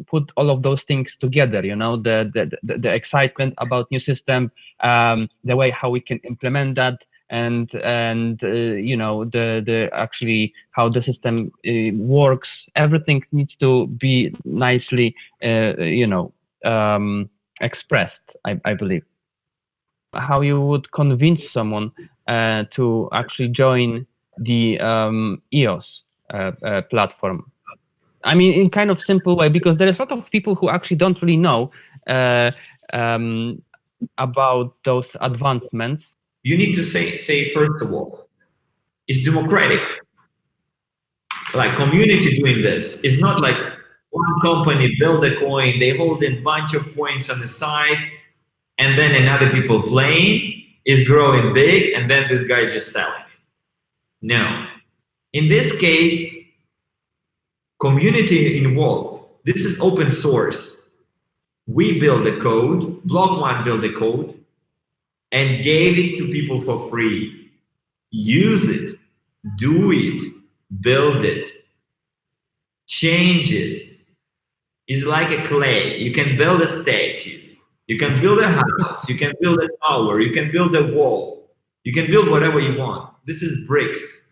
put all of those things together, you know, the excitement about new system, the way how we can implement that, and you know, the actually how the system works. Everything needs to be nicely expressed, I believe. How you would convince someone to actually join the EOS platform? I mean, in kind of simple way, because there is a lot of people who actually don't really know about those advancements. You need to say first of all, it's democratic. Like community doing this. It's not like one company build a coin, they hold a bunch of coins on the side, and then another people playing is growing big, and then this guy just selling it. No. In this case, community involved. This is open source. We build the code, Block.One build the code, and gave it to people for free. Use it, do it, build it, change it. It's like a clay. You can build a statue, you can build a house, you can build a tower, you can build a wall, you can build whatever you want. This is bricks.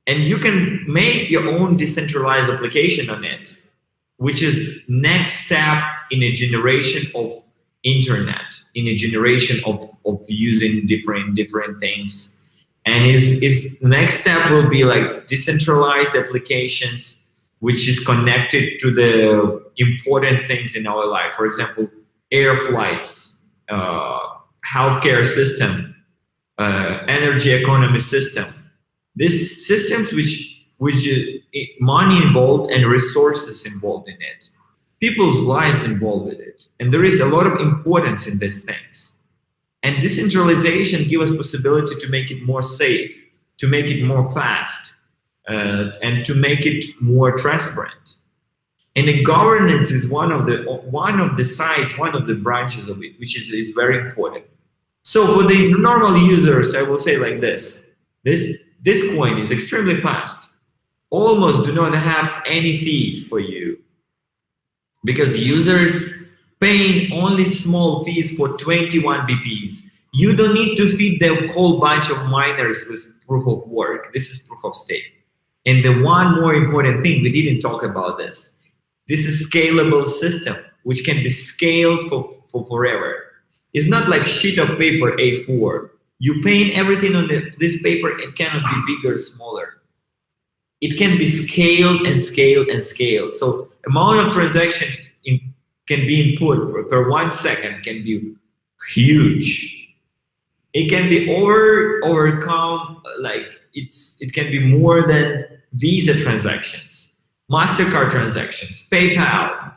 And you can make your own decentralized application on it, which is next step in a generation of internet, in a generation of using different things. And is next step will be like decentralized applications, which is connected to the important things in our life. For example, air flights, healthcare system, energy economy system. These systems which money involved and resources involved in it, people's lives involved in it, and there is a lot of importance in these things. And decentralization gives us possibility to make it more safe, to make it more fast, and to make it more transparent. And the governance is one of the sides, one of the branches of it, which is very important. So for the normal users, I will say like this: this coin is extremely fast. Almost do not have any fees for you, because users paying only small fees for 21 BPs. You don't need to feed the whole bunch of miners with proof of work. This is proof of stake. And the one more important thing, we didn't talk about this. This is scalable system, which can be scaled for forever. It's not like sheet of paper A4. You paint everything on this paper, it cannot be bigger or smaller. it can be scaled and scaled and scaled. So amount of transaction can be input per 1 second can be huge. It can be overcome, like it can be more than Visa transactions, MasterCard transactions, PayPal.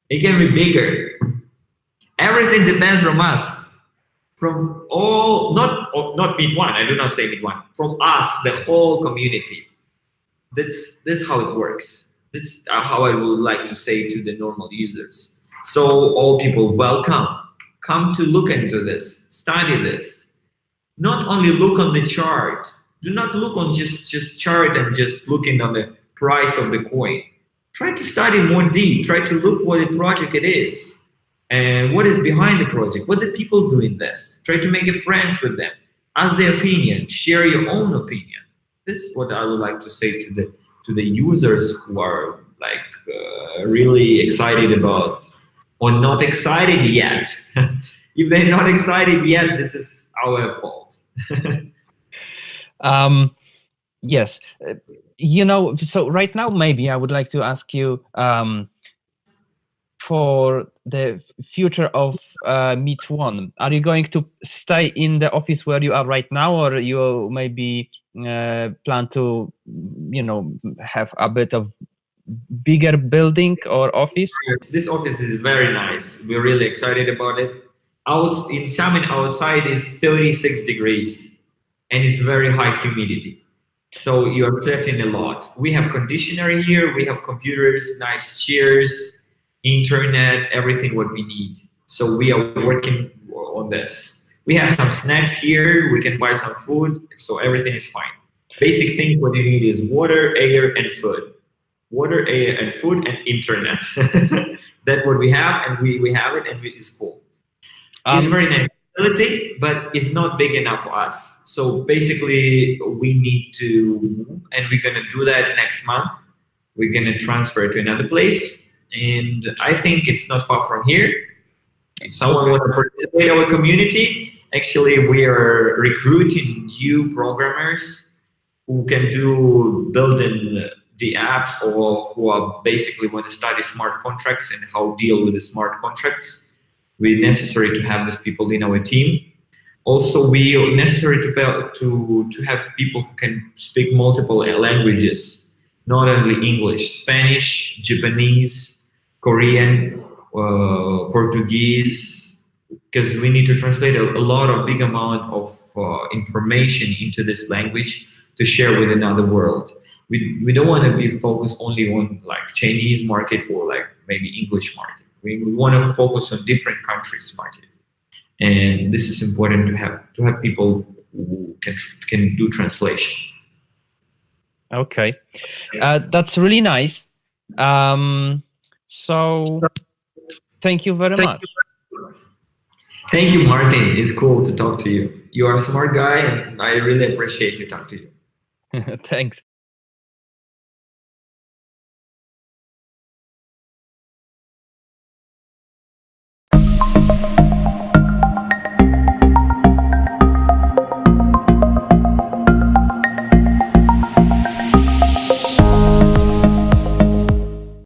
It can be bigger. Everything depends from us, from all, not MEET.One. I do not say MEET.One. From us, the whole community. That's how it works. This is how I would like to say to the normal users. So all people, welcome. Come to look into this, study this. Not only look on the chart. Do not look on just chart and just looking on the price of the coin. Try to study more deep. Try to look what the project it is and what is behind the project. What the people do in this. Try to make friends with them. Ask their opinion. Share your own opinion. This is what I would like to say to the users who are like really excited about or not excited yet. If they're not excited yet, this is our fault. Yes, so right now maybe I would like to ask you for the future of MEET.One. Are you going to stay in the office where you are right now, or you maybe plan to, have a bit of bigger building or office? This office is very nice. We're really excited about it. In Salmon outside is 36 degrees and it's very high humidity. So you're sweating a lot. We have conditioner here, we have computers, nice chairs, internet, everything what we need. So we are working on this. We have some snacks here, we can buy some food, so everything is fine. Basic things what you need is water, air, and food. Water, air, and food, and internet. That's what we have, and we have it, and it's cool. It's very nice facility, but it's not big enough for us. So basically, we need to move, and we're gonna do that next month. We're gonna transfer to another place, and I think it's not far from here. If someone wants to participate in our community, actually, we are recruiting new programmers who can do building the apps, or who are basically want to study smart contracts and how deal with the smart contracts. We necessary to have these people in our team. Also, we are necessary to have people who can speak multiple languages, not only English, Spanish, Japanese, Korean, Portuguese, because we need to translate a lot of big amount of information into this language to share with another world. We don't want to be focused only on like Chinese market or like maybe English market. We want to focus on different countries market, and this is important to have people who can do translation. Okay, that's really nice. So thank you very much. Thank you, Martin. It's cool to talk to you. You are a smart guy, and I really appreciate you talking to you. Thanks.